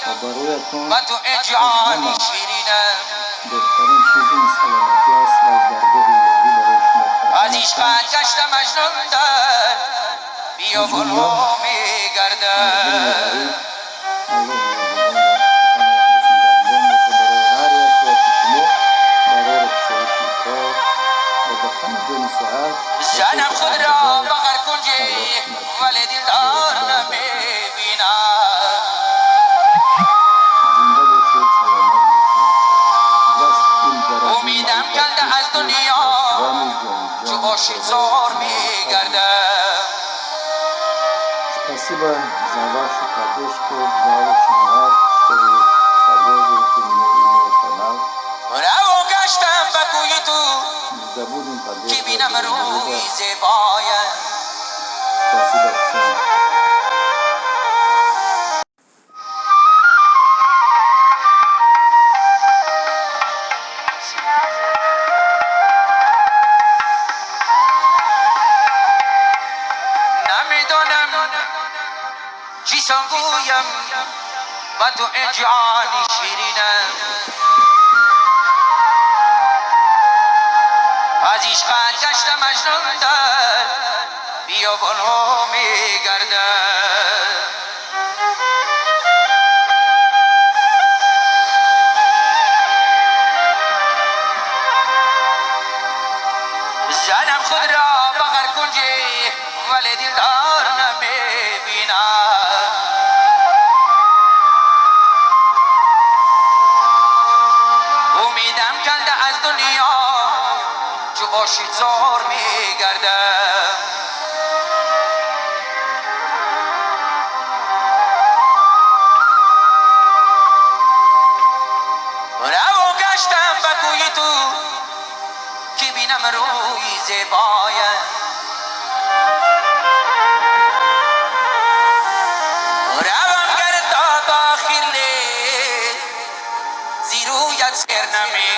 و برایتان و تو از اجعالی همه شیرینم. بهترین چیز این سلامتی است و از درگاه الهی برای شما از خواهان عشقت هستم. گشتم مجنون در حجم بیابان الله ها مردم میگردم. غریب الله یزدان در خانه اقدس نگهبان باشه برای هر یک وقت شما برای رفشایش کار و به همه جان صحت و زنم کیف خود را عبدالله بغل کنجی الله ولی نکنه. دلدار یادگار نمیبینم. زنده باشید، سلامت باشید. بس این درجه امیدم معرفت کنده از عشق دنیا و اکرام جان چو جان عاشق خدا زار مولى فضل. میگردم. Спасибо за вашу поддержку, за очень рад, что вы поддерживаете меня и мой канал. روا گشتم به کوی تو Не забудем که поддерживать بینم друг روی друга. زیبایت. Спасибо всем. نمیدانم چیسان گویم و تو اجعالی شیرینم. از عشقت گشتم مجنون در بیابان ها میگردم. زنم خود را بغل کنجی ولی دلدار نمیبینم. امیدم کنده از دنیا چو عاشق زار میگردم. روا گشتم به کوی تو که بینم روی زیبایت. روم گر تا آخر لیل زی رویت سر نمی